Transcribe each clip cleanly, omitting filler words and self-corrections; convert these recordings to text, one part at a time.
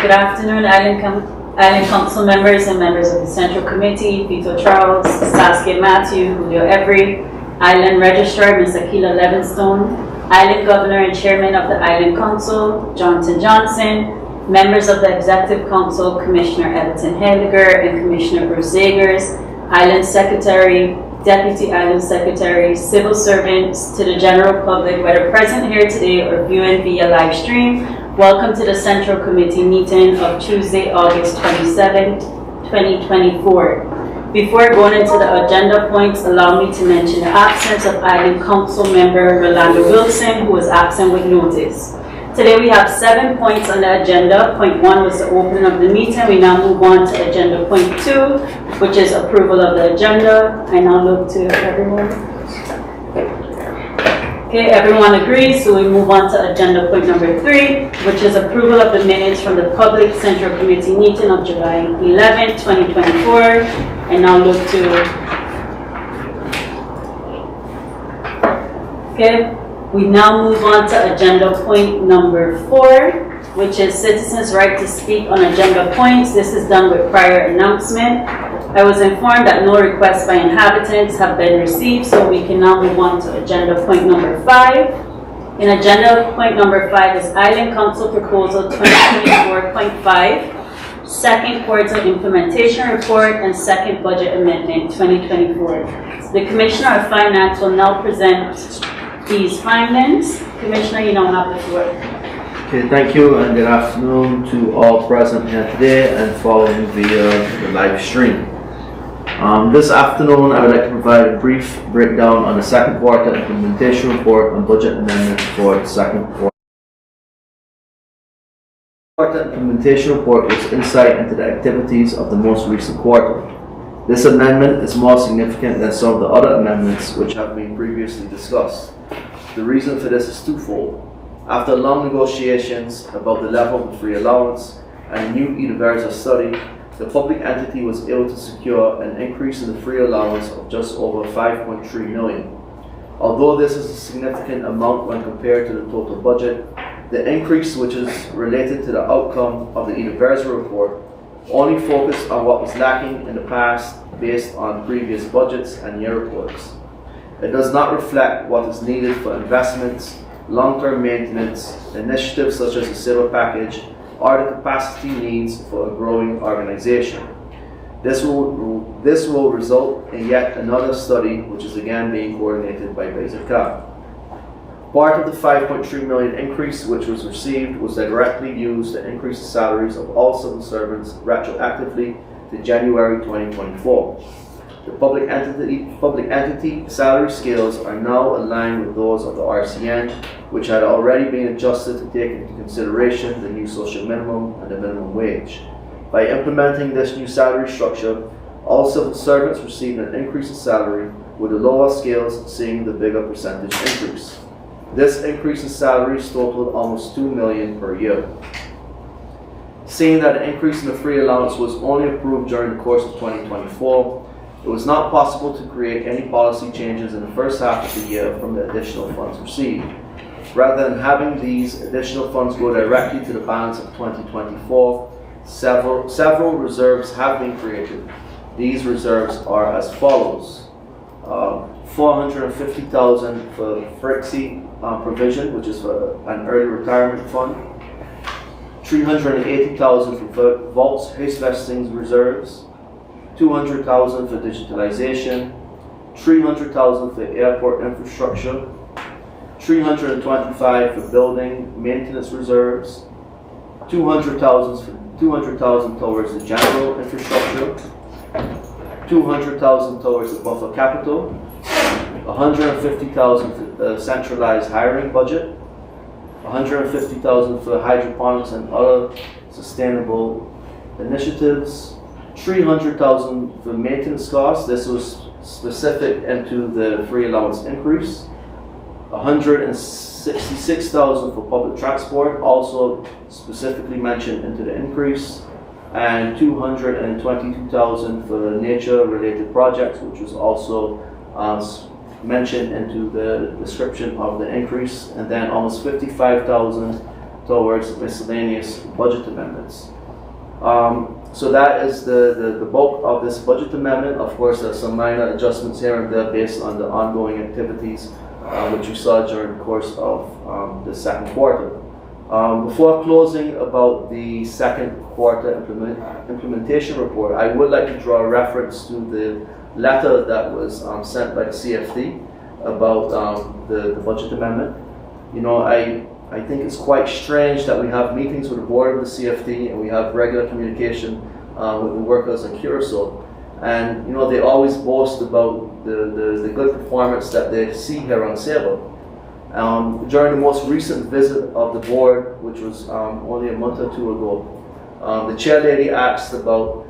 Good afternoon, Island Council members and members of the Central Committee, Vito Charles, Saskia Matthew, Julio Every, Island Registrar, Ms. Akila Levinstone, Island Governor and Chairman of the Island Council, Jonathan Johnson, members of the Executive Council, Commissioner Everton Heidegger and Commissioner Bruce Zegers, Island Secretary, Deputy Island Secretary, civil servants, to the general public, whether present here today or viewing via live stream. Welcome to the Central Committee meeting of Tuesday, August 27, 2024. Before going into the agenda points, allow me to mention the absence of Island Council member Rolando Wilson, who was absent with notice. Today we have 7 points on the agenda. Point 1 was the opening of the meeting. We now move on to agenda point 2, which is approval of the agenda. I now look to everyone. Okay, everyone agrees, so we move on to agenda point number 3, which is approval of the minutes from the Public Central Committee meeting of July 11, 2024. And now look to, okay, we now move on to agenda point number 4, which is citizens' right to speak on agenda points. This is done with prior announcement. I was informed that no requests by inhabitants have been received, so we can now move on to agenda point number 5. In agenda point number 5 is Island Council Proposal 2024.5, second quarter implementation report and second budget amendment 2024. The Commissioner of Finance will now present these findings. Commissioner, you now have the floor. Okay, thank you and good afternoon to all present here today and following via the live stream. This afternoon, I would like to provide a brief breakdown on the second quarter implementation report and budget amendment for the second quarter. The quarter implementation report gives insight into the activities of the most recent quarter. This amendment is more significant than some of the other amendments which have been previously discussed. The reason for this is twofold. After long negotiations about the level of the free allowance and a new Universal study, the public entity was able to secure an increase in the free allowance of just over 5.3 million. Although this is a significant amount when compared to the total budget, the increase, which is related to the outcome of the Universal report, only focused on what was lacking in the past based on previous budgets and year reports. It does not reflect what is needed for investments, long-term maintenance, initiatives such as the civil package, or the capacity needs for a growing organization. This will result in yet another study, which is again being coordinated by BZK. Part of the 5.3 million increase which was received was directly used to increase the salaries of all civil servants retroactively to January 2024. The public entity salary scales are now aligned with those of the RCN, which had already been adjusted to take into consideration the new social minimum and the minimum wage. By implementing this new salary structure, all civil servants received an increase in salary, with the lower scales seeing the bigger percentage increase. This increase in salaries totaled almost 2 million per year. Seeing that the increase in the free allowance was only approved during the course of 2024, it was not possible to create any policy changes in the first half of the year from the additional funds received. Rather than having these additional funds go directly to the balance of 2024, several reserves have been created. These reserves are as follows. 450,000 for FRIXI provision, which is for an early retirement fund. 380,000 for vaults Huisvesting reserves. 200,000 for digitalization, 300,000 for airport infrastructure, 325 for building maintenance reserves, 200,000 towards the general infrastructure, 200,000 towards the buffer capital, 150,000 for the centralized hiring budget, 150,000 for hydroponics and other sustainable initiatives, 300,000 for maintenance costs. This was specific into the free allowance increase. 166,000 for public transport, also specifically mentioned into the increase. And 222,000 for nature-related projects, which was also mentioned into the description of the increase. And then almost 55,000 towards miscellaneous budget amendments. So that is the bulk of this budget amendment. Of course, there's some minor adjustments here and there based on the ongoing activities which you saw during the course of the second quarter. Before closing about the second quarter implementation report, I would like to draw a reference to the letter that was sent by the CFD about the budget amendment. You know, I think it's quite strange that we have meetings with the board of the CFD and we have regular communication with the workers in Curacao. And you know, they always boast about the good performance that they see here on Sable. During the most recent visit of the board, which was only a month or two ago, the chair lady asked about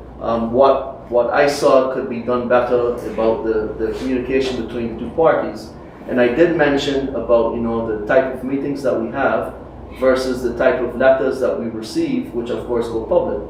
what I saw could be done better about the communication between the two parties. And I did mention about, you know, the type of meetings that we have versus the type of letters that we receive, which of course go public.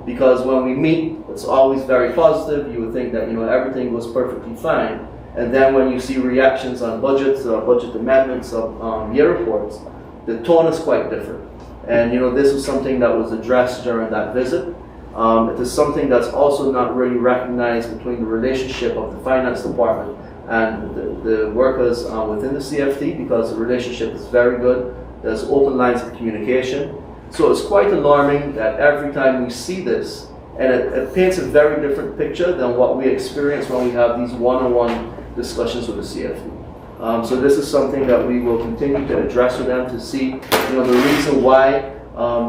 Because when we meet, it's always very positive. You would think that, you know, everything goes perfectly fine. And then when you see reactions on budgets or budget amendments of year reports, the tone is quite different. And, you know, this was something that was addressed during that visit. It is something that's also not really recognized between the relationship of the finance department and the workers within the CFD, because the relationship is very good. There's open lines of communication. So it's quite alarming that every time we see this, and it paints a very different picture than what we experience when we have these one-on-one discussions with the CFD. So this is something that we will continue to address with them to see, you know, the reason why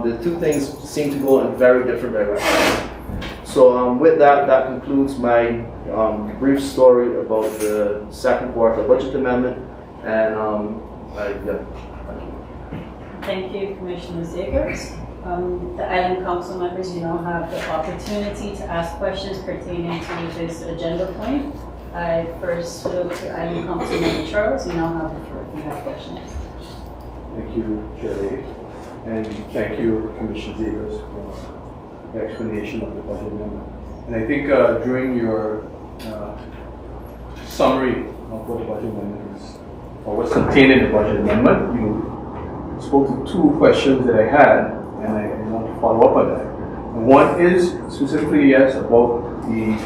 the two things seem to go in very different directions. So with that, that concludes my brief story about the second quarter budget amendment. And yeah, thank you. Thank you, Commissioner Zegers. The Island Council members, you now have the opportunity to ask questions pertaining to this agenda point. I first look to Island Council Member Charles. You now have the floor if you have questions. Thank you, Chair. And thank you, Commissioner Zegers, for the explanation of the budget amendment. And I think during your summary of what the budget amendment is, or what's contained in the budget amendment, you spoke to two questions that I had, and I want to follow up on that. And one is specifically, yes, about the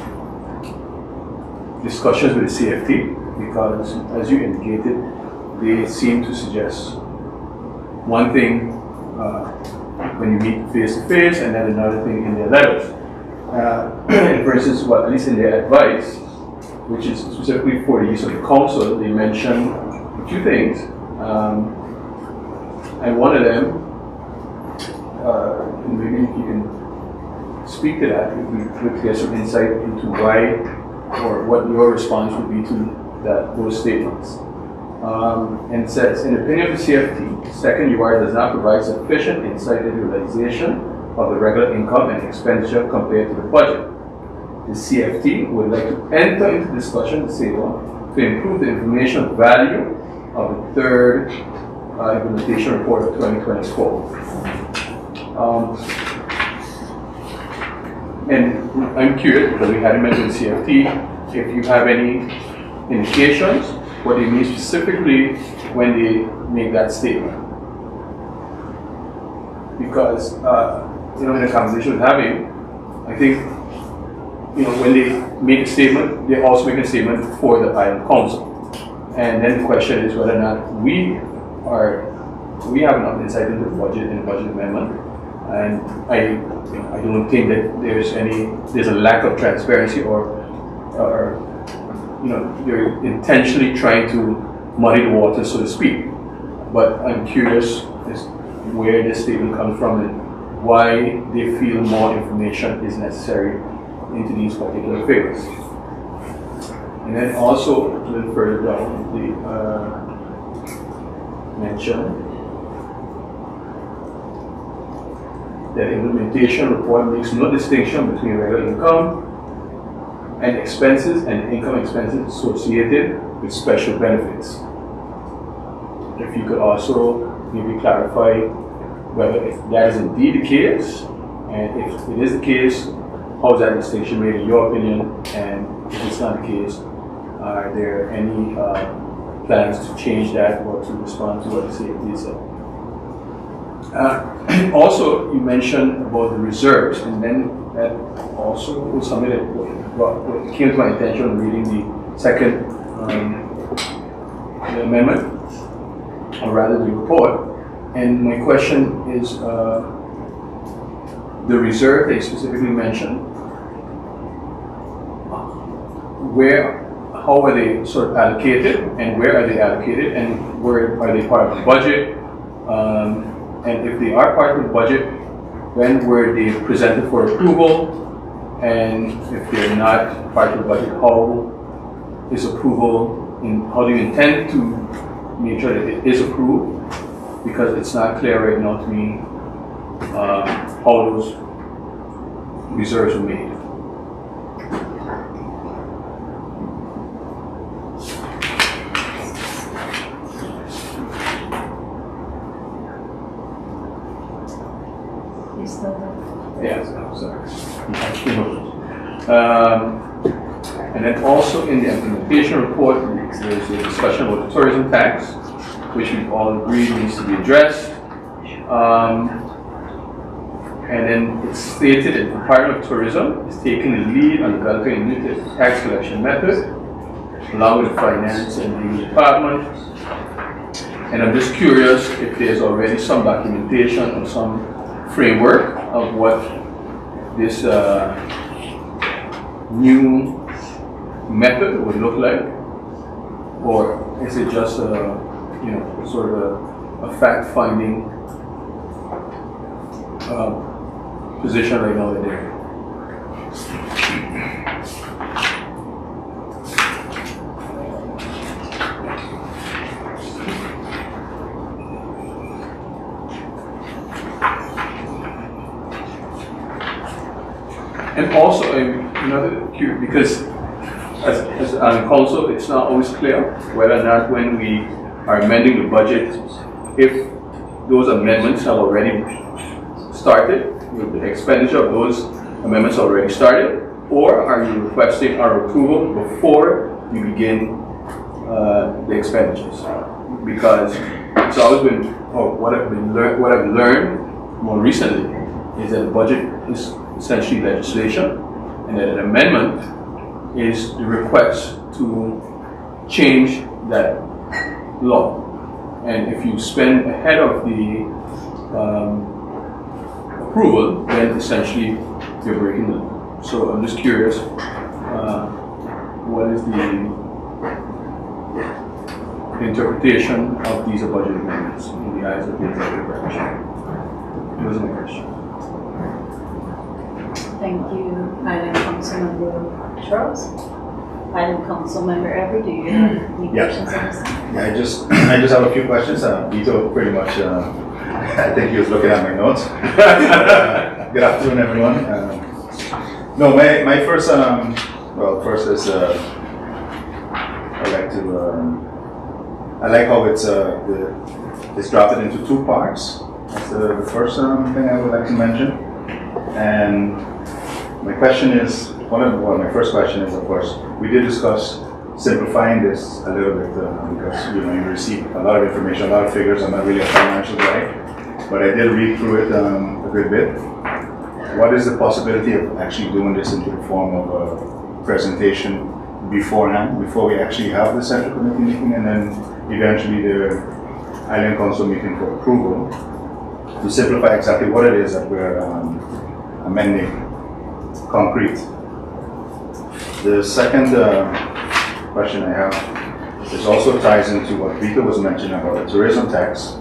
discussions with the CFT, because as you indicated, they seem to suggest one thing when you meet face to face, and then another thing in their letters. Versus what, at least in their advice, which is specifically for the use of the council, they mention a few things. And one of them, and maybe if you can speak to that, if we could get some insight into why or what your response would be to those statements. And it says, in the opinion of the CFT, second UR does not provide sufficient insight into the realization of the regular income and expenditure compared to the budget. The CFT would like to enter into discussion with SABLE to improve the information value of the third implementation report of 2024. And I'm curious, because we hadn't mentioned CFT, if you have any indications what they mean specifically when they make that statement. Because, in the conversation we're having, I think, when they make a statement, they also make a statement for the Island Council. And then the question is whether or not we have enough insight into the budget and the budget amendment. And I don't think that there's a lack of transparency or they're intentionally trying to muddy the water, so to speak. But I'm curious as where this statement comes from and why they feel more information is necessary into these particular figures. And then also a little further down, they mention that implementation report makes no distinction between regular income and expenses and income expenses associated with special benefits. If you could also maybe clarify whether that is indeed the case, and if it is the case, how is that distinction made in your opinion, and if it's not the case, are there any plans to change that or to respond to what the CFD said? Also, you mentioned about the reserves, and then that also was something that came to my attention reading the second the amendment, or rather the report. And my question is, the reserve they specifically mentioned, how are they sort of allocated, and where are they allocated, and where are they part of the budget? And if they are part of the budget, when were they presented for approval? And if they're not part of the budget, how is approval, how do you intend to make sure that it is approved? Because it's not clear right now to me how those reserves were made. Yes, I'm sorry. And then also in the implementation report, there's a discussion about the tourism tax, which we've all agreed needs to be addressed. And then it's stated that the Department of Tourism is taking the lead on developing a new tax collection method, along with the Finance and Legal Department. And I'm just curious if there's already some documentation or some framework of what this new method would look like, or is it just sort of a fact-finding position right now there? And also, another curious, because as on council, it's not always clear whether or not when we are amending the budget, if those amendments have already started, the expenditure of those amendments already started, or are you requesting our approval before you begin the expenditures? Because it's always been, or what I've learned more recently is that the budget is essentially legislation, and that an amendment is the request to change that law. And if you spend ahead of the approval, then essentially you're breaking the law. So I'm just curious, what is the interpretation of these budget amendments in the eyes of the executive branch? Those are my questions. Thank you, Island Councilmember Charles. Island Councilmember Everett, do you have any questions on this? Yeah, I just have a few questions. Vito pretty much, I think he was looking at my notes. Good afternoon, everyone. No, my first, first is, I like how it's drafted into two parts. That's the first thing I would like to mention. And my question is, my first question is, of course, we did discuss simplifying this a little bit because you receive a lot of information, a lot of figures. I'm not really a financial guy, but I did read through it a good bit. What is the possibility of actually doing this into the form of a presentation beforehand, before we actually have the Central Committee meeting, and then eventually the Island Council meeting for approval, to simplify exactly what it is that we're amending concrete. The second question I have is also ties into what Vito was mentioning about the tourism tax.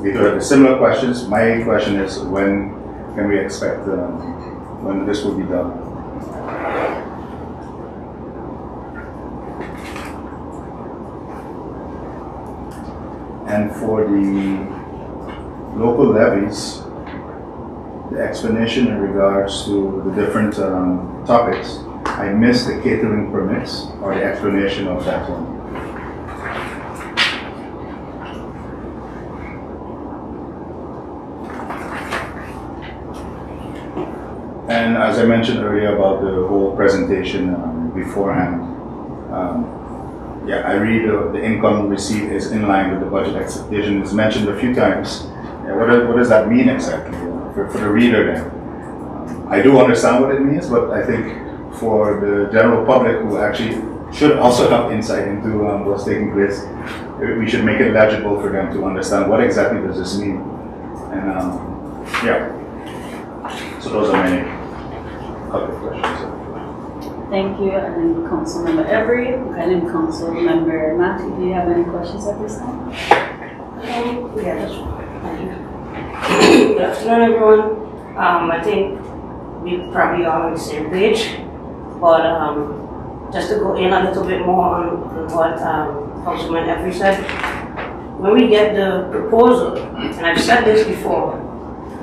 Vito had similar questions. My question is, when can we expect when this will be done? And for the local levies, the explanation in regards to the different topics, I missed the catering permits or the explanation of that one. And as I mentioned earlier about the whole presentation beforehand, I read the income received is in line with the budget expectation. It's mentioned a few times Yeah, what does that mean exactly for the reader then? I do understand what it means, but I think for the general public who actually should also have insight into what's taking place, we should make it legible for them to understand what exactly does this mean. And yeah, so those are my couple of questions. Thank you, and Councilmember Every, and Councilmember Matthew, do you have any questions at this time? Yeah, that's Good afternoon, everyone. I think we probably are on the same page, but just to go in a little bit more on what Councilman Every said, when we get the proposal, and I've said this before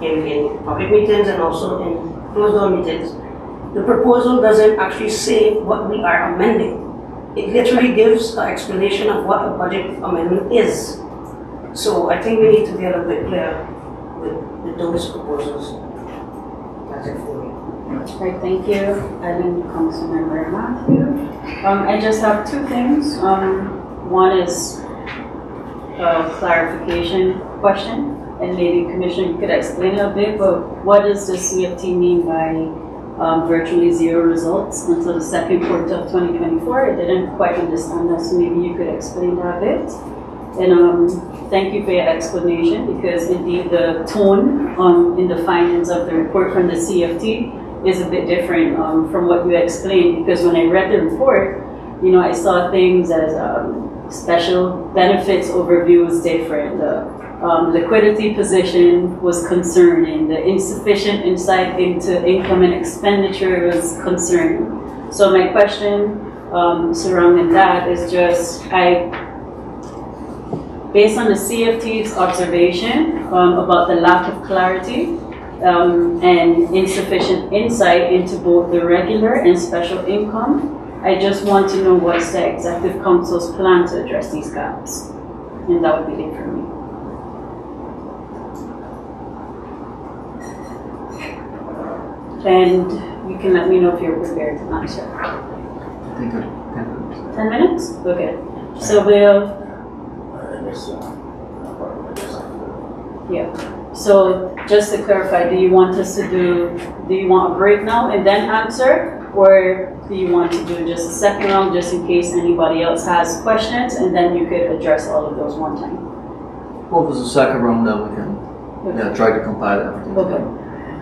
in public meetings and also in closed door meetings, the proposal doesn't actually say what we are amending. It literally gives an explanation of what a budget amendment is. So I think we need to be a little bit clear with those proposals. That's it for me. Right, thank you, and Councilmember Matthew. I just have two things. One is a clarification question, and maybe Commissioner, you could explain it a bit, but what does the CFT mean by virtually zero results until the second quarter of 2024? I didn't quite understand that, so maybe you could explain that a bit. And thank you for your explanation, because indeed the tone in the findings of the report from the CFT is a bit different from what you explained, because when I read the report, you know, I saw things as special benefits overview was different. The liquidity position was concerning. The insufficient insight into income and expenditure was concerning. So my question surrounding that is just, based on the CFT's observation about the lack of clarity and insufficient insight into both the regular and special income, I just want to know what's the Executive Council's plan to address these gaps. And that would be it for me. And you can let me know if you're prepared to answer. I think 10 minutes. 10 minutes? Okay. So we'll, yeah. So just to clarify, do you want a break now and then answer? Or do you want to do just a second round just in case anybody else has questions, and then you could address all of those one time? Well, if there's a second round, then we can try to compile everything. Okay.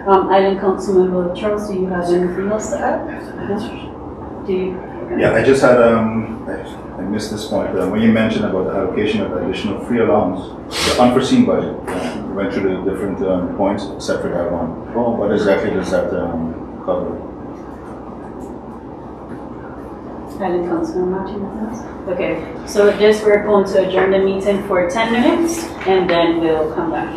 Island Councilmember Charles, do you have anything else to add? No? Do you? Okay. Yeah, I just had, I missed this point. When you mentioned about the allocation of additional free allowance, the unforeseen budget, you went through the different points except for that one. Oh, What exactly does that cover? Island Councilman Martinez? Okay, so with this, we're going to adjourn the meeting for 10 minutes, and then we'll come back.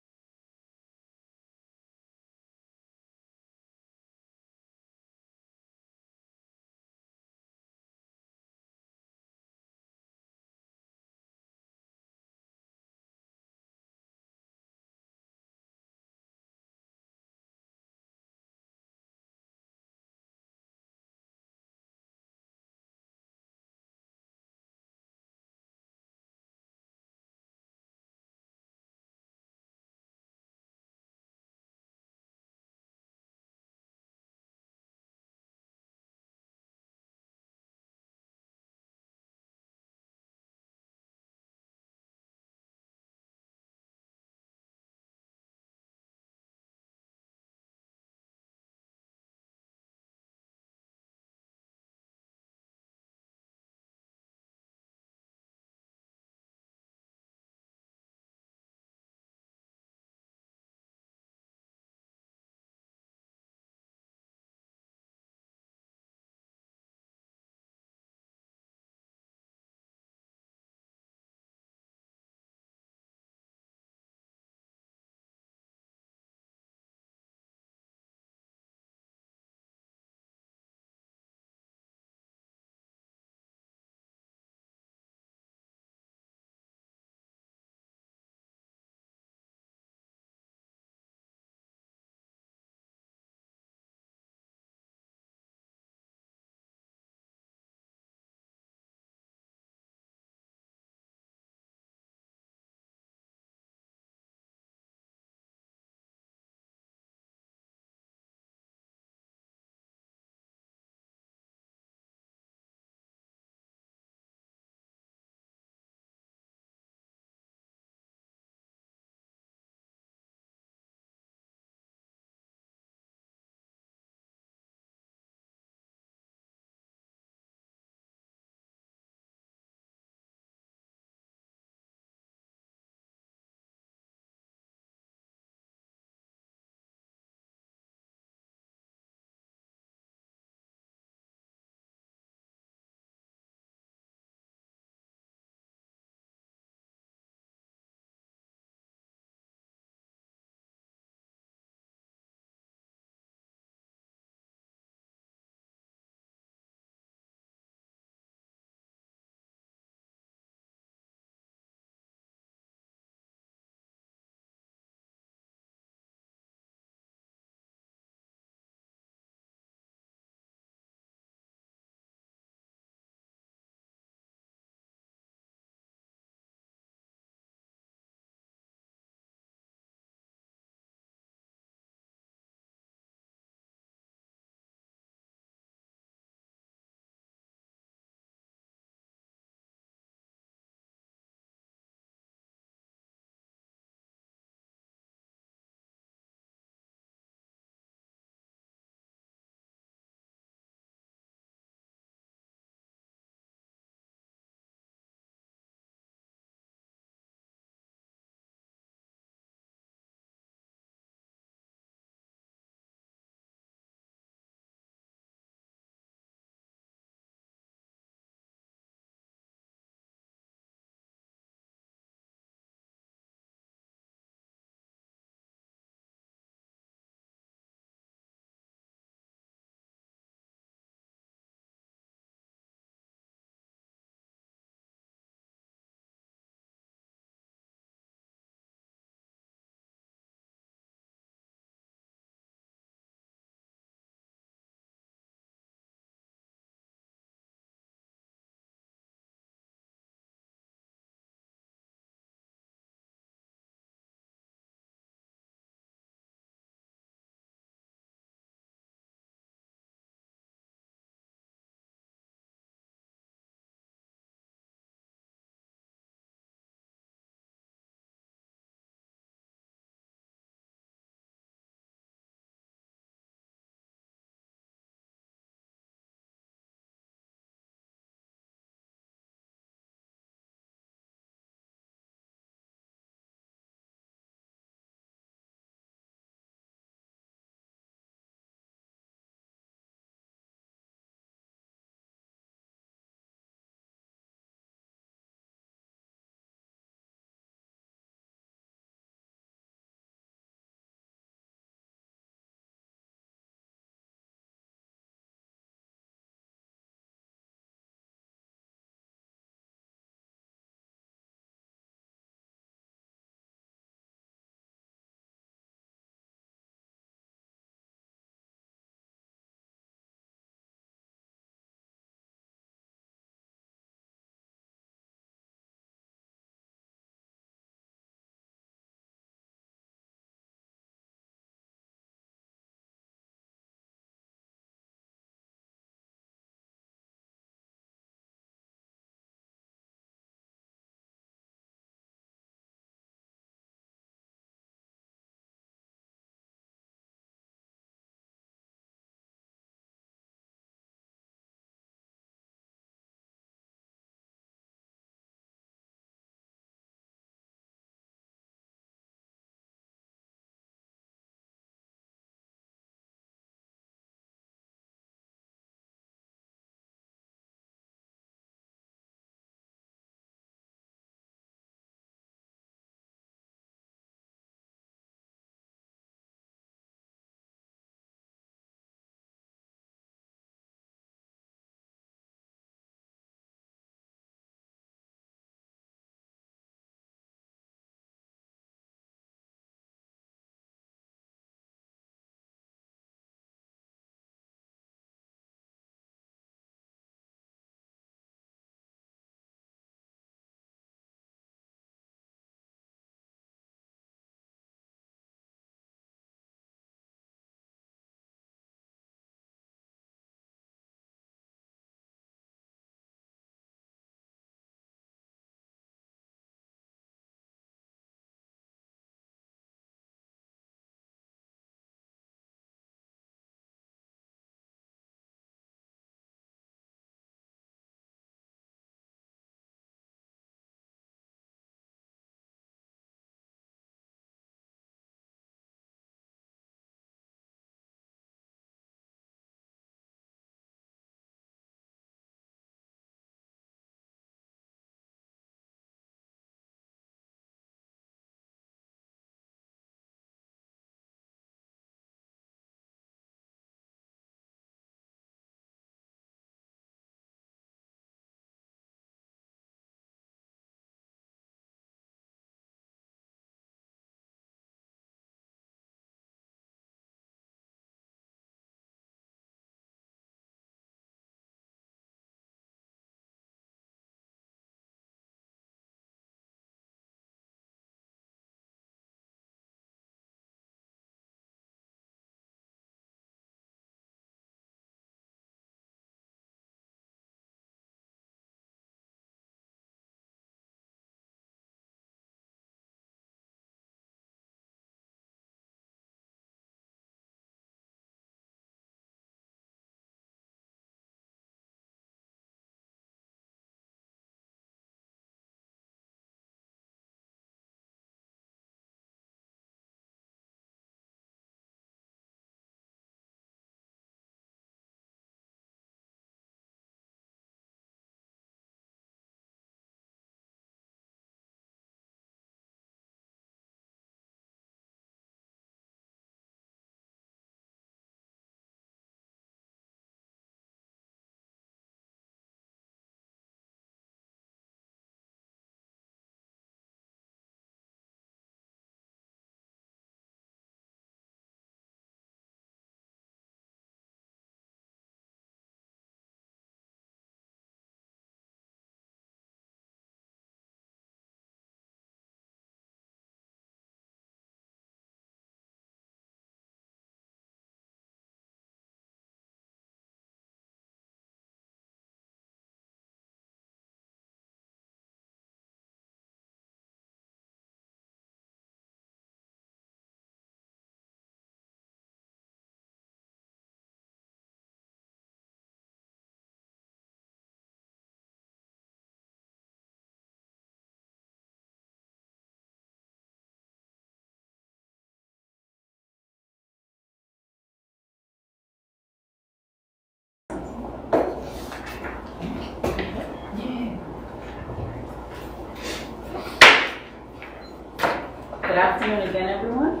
Good afternoon again, everyone.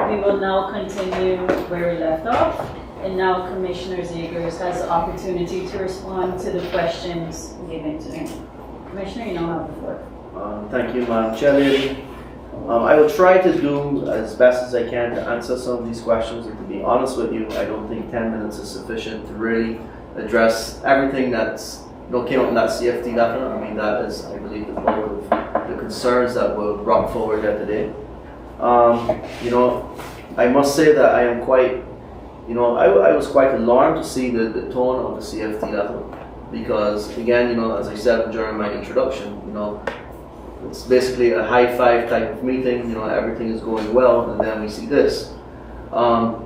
We will now continue where we left off. And now Commissioner Zegers has the opportunity to respond to the questions given to him. Commissioner, you now have the floor. Thank you, Madam Chair Lady. I will try to do as best as I can to answer some of these questions, and to be honest with you, I don't think 10 minutes is sufficient to really address everything that's came up in that CFT letter. I mean, that is, I believe, the core of the concerns that were brought forward here today. I must say that I am quite, I was quite alarmed to see the tone of the CFT letter, because again, as I said during my introduction, it's basically a high five type of meeting, everything is going well, and then we see this. The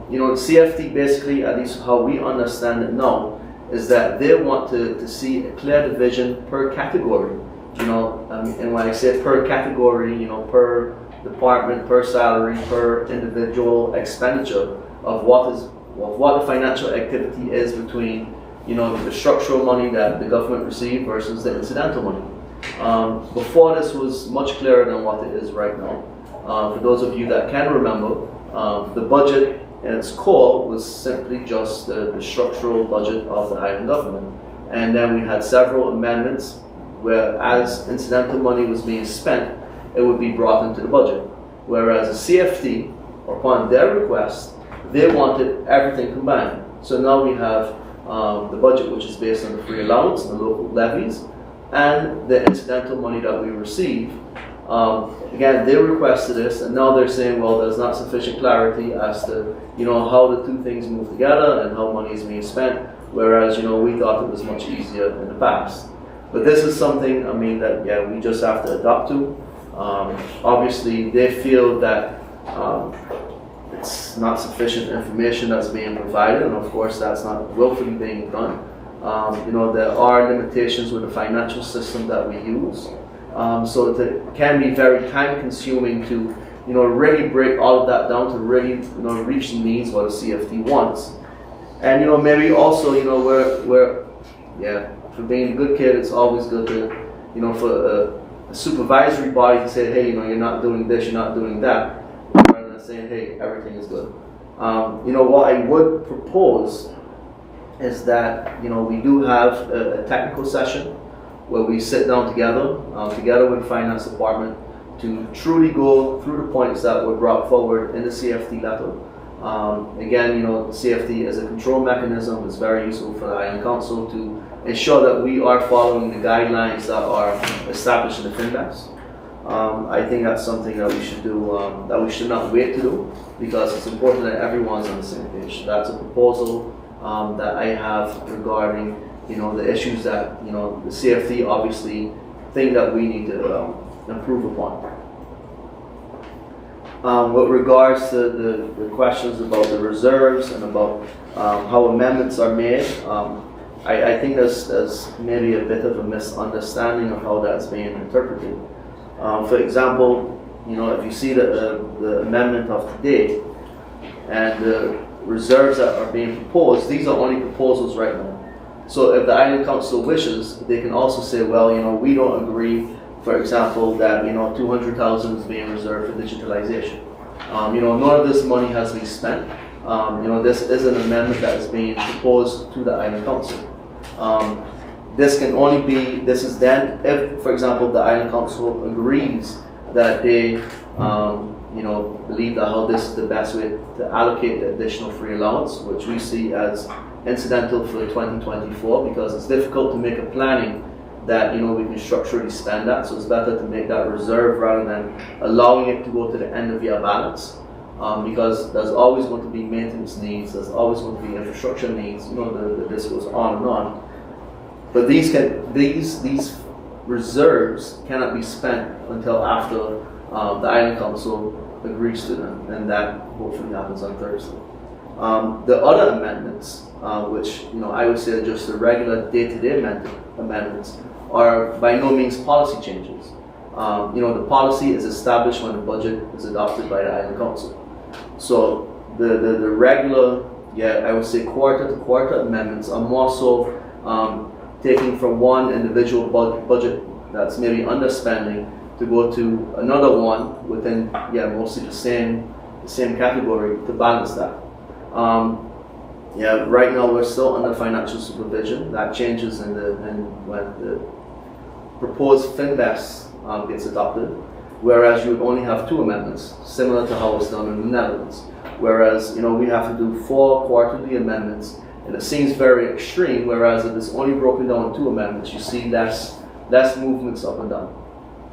CFT basically, at least how we understand it now, is that they want to see a clear division per category, and when I say per category, per department, per salary, per individual expenditure of what the financial activity is between, the structural money that the government received versus the incidental money. Before, this was much clearer than what it is right now. For those of you that can remember, the budget in its core was simply just the structural budget of the island government. And then we had several amendments where, as incidental money was being spent, it would be brought into the budget. Whereas the CFT, upon their request, they wanted everything combined. So now we have the budget, which is based on the free allowance and the local levies, and the incidental money that we receive. Again, they requested this, and now they're saying, well, there's not sufficient clarity as to, how the two things move together and how money is being spent, whereas, we thought it was much easier in the past. But this is something, that, we just have to adapt to. Obviously, they feel that it's not sufficient information that's being provided, and of course, that's not willfully being done. There are limitations with the financial system that we use. So it can be very time consuming to, really break all of that down to really, reach the needs what a CFT wants. And, maybe also, for being a good kid, it's always good to, for a supervisory body to say, hey, you're not doing this, you're not doing that, rather than saying, hey, everything is good. What I would propose is that, we do have a technical session where we sit down together with the finance department, to truly go through the points that were brought forward in the CFT letter. Again, the CFT is a control mechanism. It's very useful for the Island Council to ensure that we are following the guidelines that are established in the FINDEX. I think that's something that we should do, that we should not wait to do, because it's important that everyone's on the same page. That's a proposal that I have regarding the issues that, the CFT obviously think that we need to improve upon. With regards to the questions about the reserves and about how amendments are made, I think there's maybe a bit of a misunderstanding of how that's being interpreted. For example, if you see the amendment of today and the reserves that are being proposed, these are only proposals right now. So if the Island Council wishes, they can also say, well, we don't agree, for example, that 200,000 is being reserved for digitalization. None of this money has been spent. This is an amendment that is being proposed to the Island Council. This is then if, for example, the Island Council agrees that they, believe that how this is the best way to allocate the additional free allowance, which we see as incidental for 2024, because it's difficult to make a planning that we can structurally spend that. So it's better to make that reserve rather than allowing it to go to the end of year balance, because there's always going to be maintenance needs, there's always going to be infrastructure needs. The list goes on and on. But these reserves cannot be spent until after the Island Council agrees to them, and that hopefully happens on Thursday. The other amendments, which I would say are just the regular day-to-day amendments, are by no means policy changes. The policy is established when the budget is adopted by the Island Council. So the regular, I would say quarter-to-quarter amendments are more so taking from one individual budget that's maybe underspending to go to another one within, mostly the same category to balance that. Right now we're still under financial supervision. That changes when the proposed FinBES gets adopted, whereas you would only have 2 amendments, similar to how it's done in the Netherlands. Whereas, we have to do 4 quarterly amendments, and it seems very extreme, whereas if it's only broken down in 2 amendments, you see less movements up and down.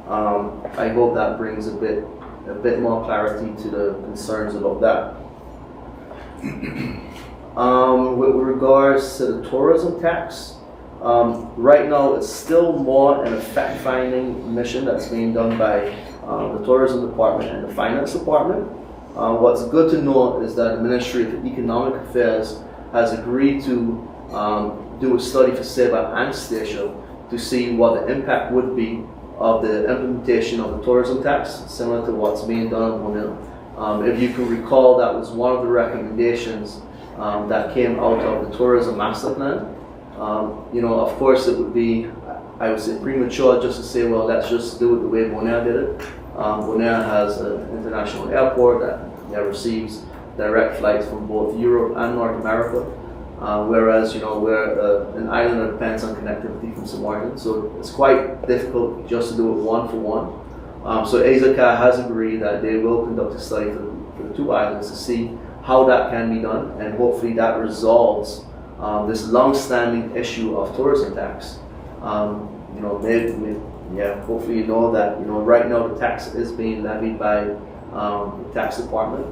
I hope that brings a bit more clarity to the concerns about that. With regards to the tourism tax, right now it's still more an fact-finding mission that's being done by the tourism department and the finance department. What's good to know is that the Ministry of Economic Affairs has agreed to do a study for Seba and Statia to see what the impact would be of the implementation of the tourism tax, similar to what's being done in Monil. If you can recall, that was one of the recommendations that came out of the tourism master plan. Of course it would be, I would say, premature just to say, well, let's just do it the way Bonaire did it. Bonaire has an international airport that receives direct flights from both Europe and North America, whereas we're an island that depends on connectivity from St. Martin, so it's quite difficult just to do it one for one. So AZACA has agreed that they will conduct a study for the 2 islands to see how that can be done, and hopefully that resolves this long-standing issue of tourism tax. Hopefully that right now the tax is being levied by the tax department.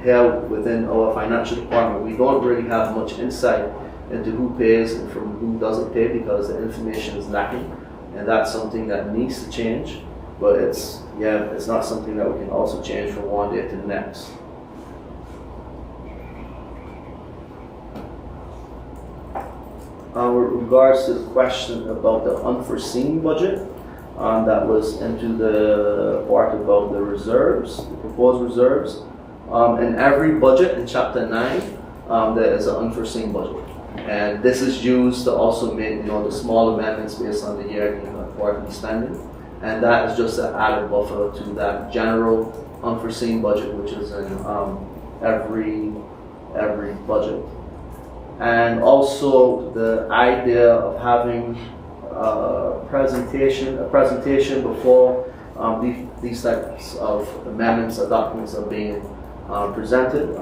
Here within our financial department, we don't really have much insight into who pays and from who doesn't pay because the information is lacking, and that's something that needs to change. But it's not something that we can also change from one day to the next. With regards to the question about the unforeseen budget, that was into the part about the reserves, the proposed reserves. In every budget in Chapter 9, there is an unforeseen budget. And this is used to also make the small amendments based on the yearly quarterly spending. And that is just an added buffer to that general unforeseen budget, which is in every budget. And also the idea of having a presentation before these types of amendments or documents are being presented.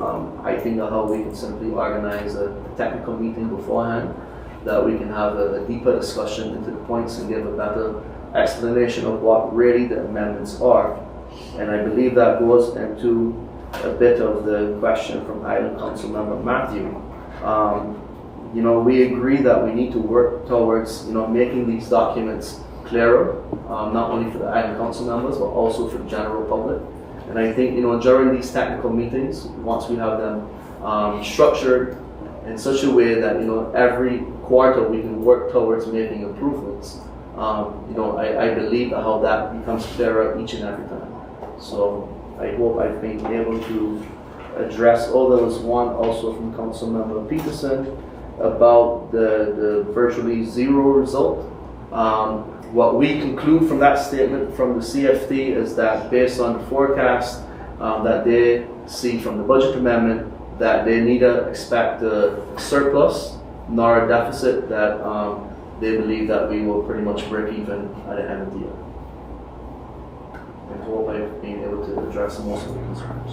I think how we can simply organize a technical meeting beforehand, that we can have a deeper discussion into the points and give a better explanation of what really the amendments are. And I believe that goes into a bit of the question from Island Council Member Matthew. We agree that we need to work towards making these documents clearer, not only for the Island Council members but also for the general public. And I think during these technical meetings, once we have them structured in such a way that every quarter we can work towards making improvements, I believe how that becomes clearer each and every time. So I hope I've been able to address all those. One also from Councilmember Peterson about the virtually zero result. What we conclude from that statement from the CFT is that based on the forecast that they see from the budget amendment, that they neither expect a surplus nor a deficit, that they believe that we will pretty much break even at the end of the year. I hope I've been able to address most of the concerns.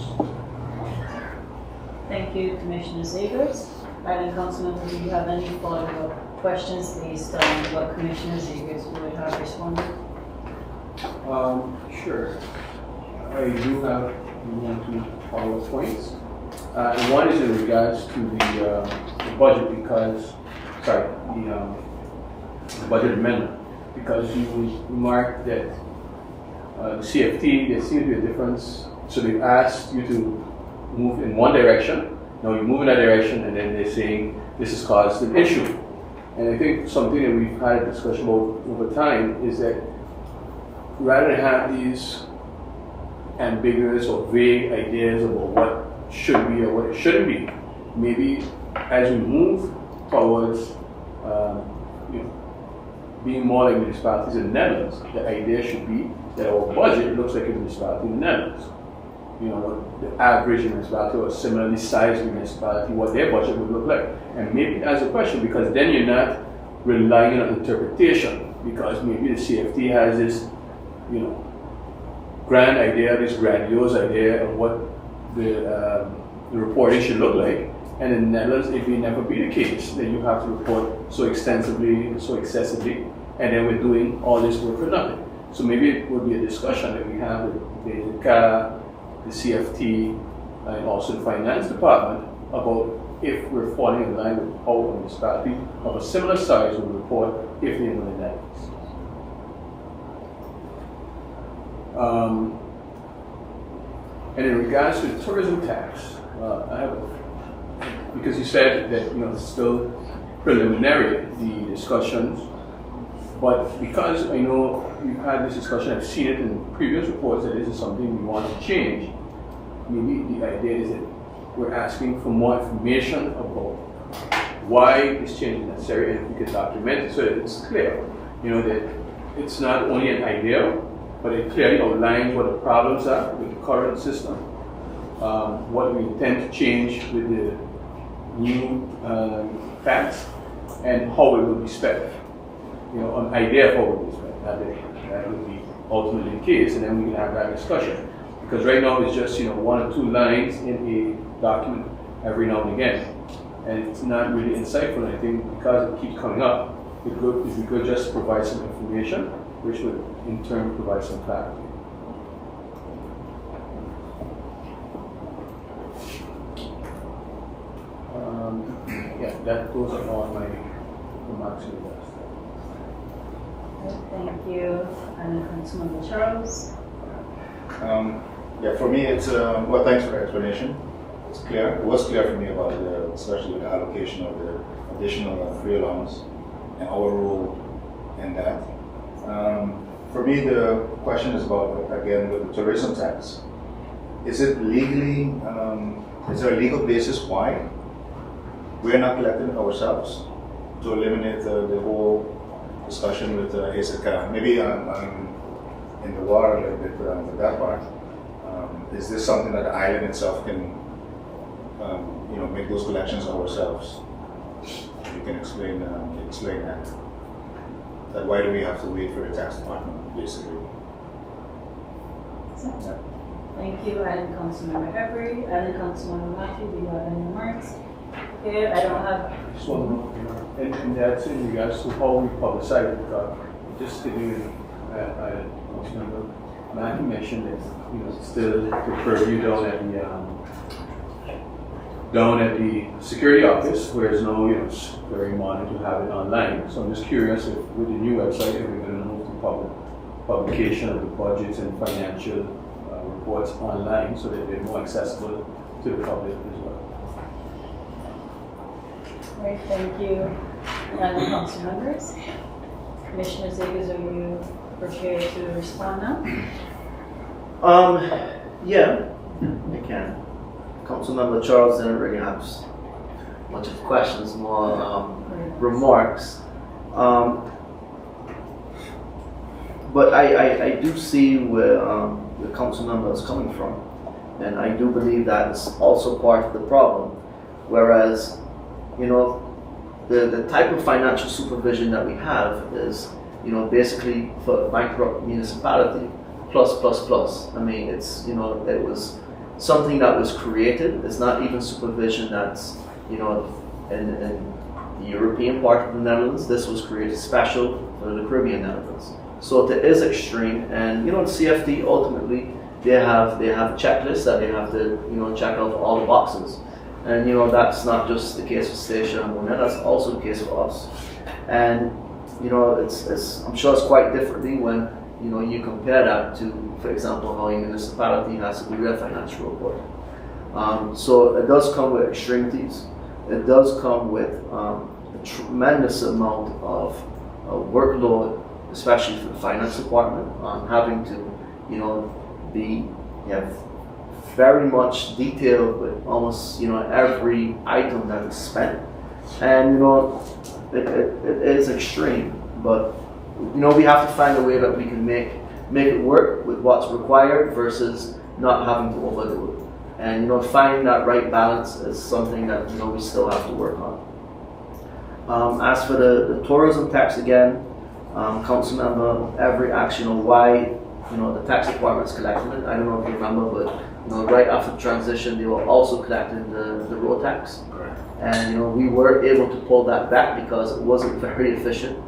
Thank you, Commissioner Zegers. Island Councilman, do you have any follow-up questions based on what Commissioner Zegers would have responded? Sure. I do have one or two follow-up points. And one is in regards to the budget the budget amendment, because you remarked that the CFT, there seems to be a difference. So they've asked you to move in one direction. Now you move in that direction, and then they're saying this has caused an issue. And I think something that we've had a discussion about over time is that rather than have these ambiguous or vague ideas about what should be or what it shouldn't be, maybe as we move towards being more like municipalities in the Netherlands, the idea should be that our budget looks like a municipality in the Netherlands. You know, the average municipality or similarly sized municipality, what their budget would look like. And maybe that's a question, because then you're not relying on interpretation, because maybe the CFT has this, you know, grand idea, this grandiose idea of what the reporting should look like. And in the Netherlands, it may never be the case that you have to report so extensively, so excessively, and then we're doing all this work for nothing. So maybe it would be a discussion that we have with the CFT, and also the finance department about if we're falling in line with how a municipality of a similar size would report if they were in the Netherlands. And in regards to the tourism tax, I have because you said that, you know, it's still preliminary, the discussions, but because I know we've had this discussion, I've seen it in previous reports that this is something we want to change. Maybe the idea is that we're asking for more information about why this change is necessary, and if we could document it so that it's clear, you know, that it's not only an idea, but it clearly outlines what the problems are with the current system, what we intend to change with the new tax, and how it will be spent. You know, an idea of how it will be spent. That would be ultimately the case, and then we can have that discussion. Because right now it's just, you know, 1 or 2 lines in a document every now and again, and it's not really insightful. And I think because it keeps coming up, if we could just provide some information, which would in turn provide some clarity. Yeah, those are all my remarks. Thank you. And Councilmember Charles. Yeah, for me, it's well, thanks for the explanation. It's clear. It was clear for me about especially with the allocation of the additional free allowance and our role in that. For me, the question is about, again, with the tourism tax. Is it legally? Is there a legal basis why we're not collecting it ourselves to eliminate the whole discussion with ASICA? Maybe I'm in the water a little bit with that part. Is this something that the island itself can, you know, make those collections ourselves? You can explain that. That why do we have to wait for the tax department, basically? Yeah. Thank you, and Councilmember Henry, and Councilmember Matthew. Do you have any remarks? Okay, I don't have. Just one more, you know, and that's in regards to how we publicize it. Because just giving, Councilmember Matthew mentioned that, you know, still the purview down at the security office, where there's no, you know, it's very modern to have it online. So I'm just curious if with the new website, if we're going to move to publication of the budgets and financial reports online, so that they're more accessible to the public as well. All right, thank you. And council members. Commissioner Zegas, are you prepared to respond now? Yeah, I can. Councilmember Charles didn't really have much of questions, more remarks. But I do see where the council member is coming from, and I do believe that is also part of the problem. Whereas, you know, the type of financial supervision that we have is, you know, basically for bankrupt municipality, plus. I mean, it's, you know, it was something that was created. It's not even supervision that's, you know, in the European part of the Netherlands. This was created special for the Caribbean Netherlands. So it is extreme, and, you know, the CFD ultimately, they have a checklist that they have to, you know, check out all the boxes. And, you know, that's not just the case for Station and Monet, that's also the case for us. And, you know, I'm sure it's quite differently when, you know, you compare that to, for example, how a municipality has to do their financial report. So it does come with extremities. It does come with a tremendous amount of workload, especially for the finance department, having to, you know, very much detailed with almost, you know, every item that is spent. And, you know, it is extreme, but we have to find a way that we can make it work with what's required versus not having to overdo it. And finding that right balance is something that we still have to work on. As for the tourism tax again, Councilmember Every asked why the tax department is collecting it. I don't know if you remember, but right after the transition, they were also collecting the road tax. Correct. And we were able to pull that back because it wasn't very efficient.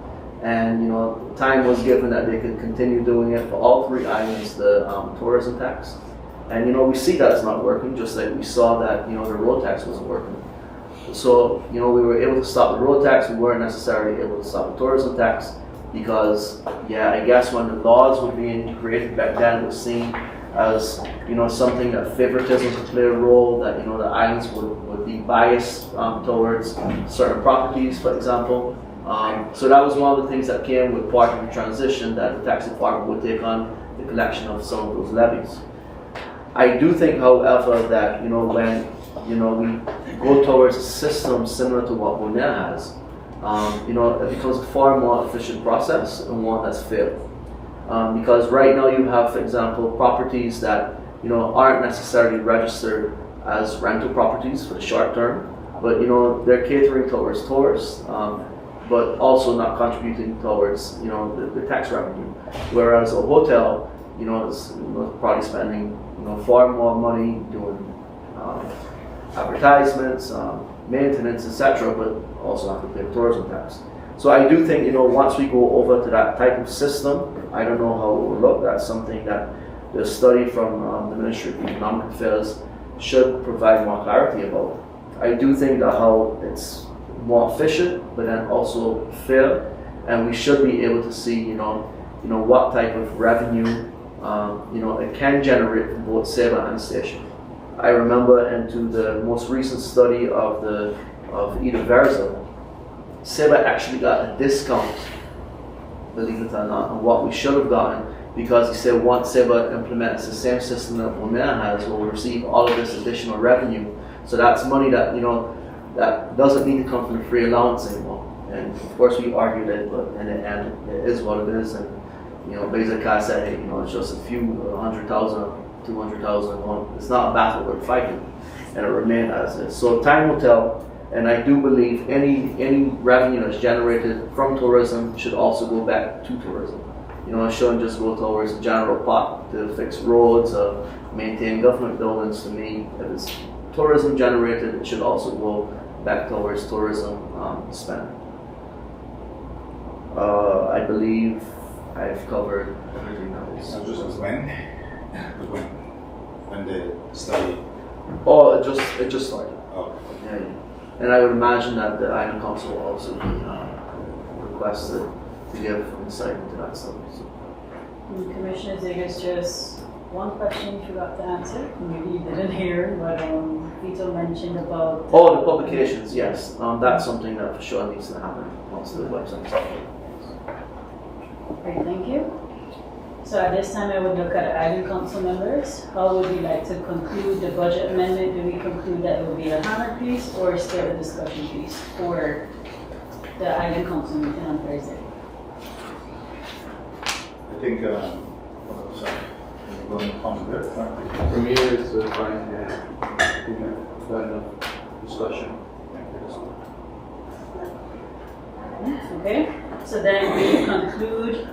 And time was given that they could continue doing it for all three items, the tourism tax. And we see that it's not working, just like we saw that the road tax wasn't working. So we were able to stop the road tax. We weren't necessarily able to stop the tourism tax because, I guess when the laws were being created back then, it was seen as something that favoritism would play a role, that the islands would be biased towards certain properties, for example. So that was one of the things that came with part of the transition, that the tax department would take on the collection of some of those levies. I do think, however, that when we go towards a system similar to what Bonaire has, it becomes a far more efficient process and one that's fair. Because right now you have, for example, properties that aren't necessarily registered as rental properties for the short term, but they're catering towards tourists, but also not contributing towards the tax revenue. Whereas a hotel, is probably spending far more money doing advertisements, maintenance, etc., but also have to pay tourism tax. So I do think once we go over to that type of system, I don't know how it will look. That's something that the study from the Ministry of Economic Affairs should provide more clarity about. I do think that how it's more efficient, but then also fair, and we should be able to see what type of revenue it can generate from both Seba and Station. I remember into the most recent study of Ida Verza, Seba actually got a discount, believe it or not, on what we should have gotten, because he said once Seba implements the same system that Bonaire has, we'll receive all of this additional revenue. So that's money that that doesn't need to come from the free allowance anymore. And of course we argued it, but in the end it is what it is. And basically said, hey, it's just a few 100,000, 200,000. It's not a battle we're fighting, and it remains as is. So time will tell. And I do believe any revenue that's generated from tourism should also go back to tourism. It shouldn't just go towards the general pot to fix roads or maintain government buildings. To me, if it's tourism generated, it should also go back towards tourism spend. I believe I've covered everything else. So just when the study? Oh, it just started. Oh. Yeah. And I would imagine that the Island Council will also be requested to give insight into that study. So. Commissioner Zegas, just one question you forgot to answer. Maybe you didn't hear, but Vito mentioned about... Oh, the publications, yes. That's something that for sure needs to happen once the website's up. Great, thank you. So at this time, I would look at Island Council members. How would you like to conclude the budget amendment? Do we conclude that it will be a hammer piece or still a discussion piece for the Island Council meeting on Thursday? I think, sorry, we're going to come to that. For me, it's fine, got enough discussion. Okay, so then we conclude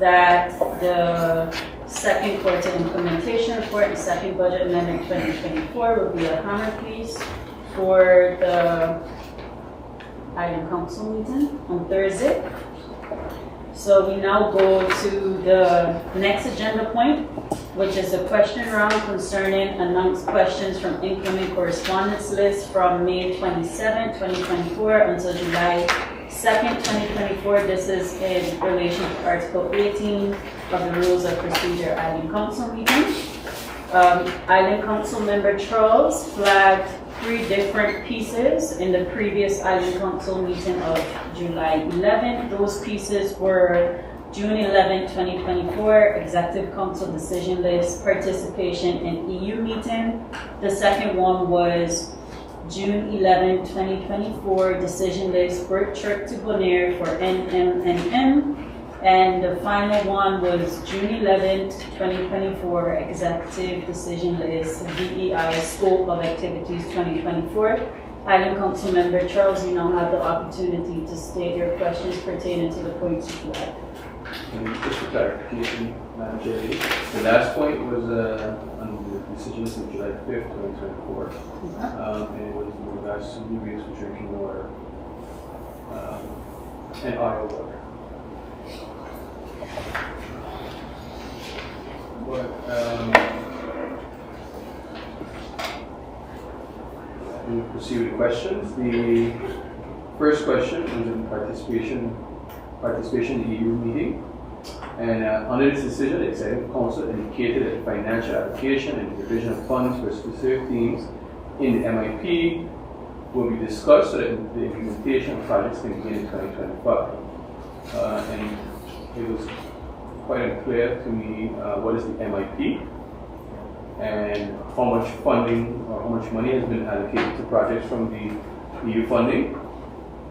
that the second quarter implementation report and second budget amendment 2024 will be a hammer piece for the Island Council meeting on Thursday. So we now go to the next agenda point, which is a question round concerning announced questions from incoming correspondence list from May 27, 2024 until July 2nd, 2024. This is in relation to Article 18 of the Rules of Procedure Island Council meeting. Island Council member Charles flagged 3 different pieces in the previous Island Council meeting of July 11th. Those pieces were June 11, 2024, Executive Council decision list, participation in EU meeting. The second one was June 11, 2024, decision list, work trip to Bonaire for NMNM. And the final one was June 11th, 2024, Executive Decision List, DEI Scope of Activities 2024. Island Council Member Charles, you now have the opportunity to state your questions pertaining to the points you had. And just for clarification, Madam Chair, the last point was on the decisions of July 5th, 2024. And it was in regards to new rates for drinking water and auto water. But we proceed with questions. The first question was in participation in the EU meeting. And under this decision, the Executive Council indicated that financial allocation and division of funds for specific themes in the MIP will be discussed so that the implementation of projects can begin in 2025. And it was quite unclear to me what is the MIP and how much funding or how much money has been allocated to projects from the EU funding,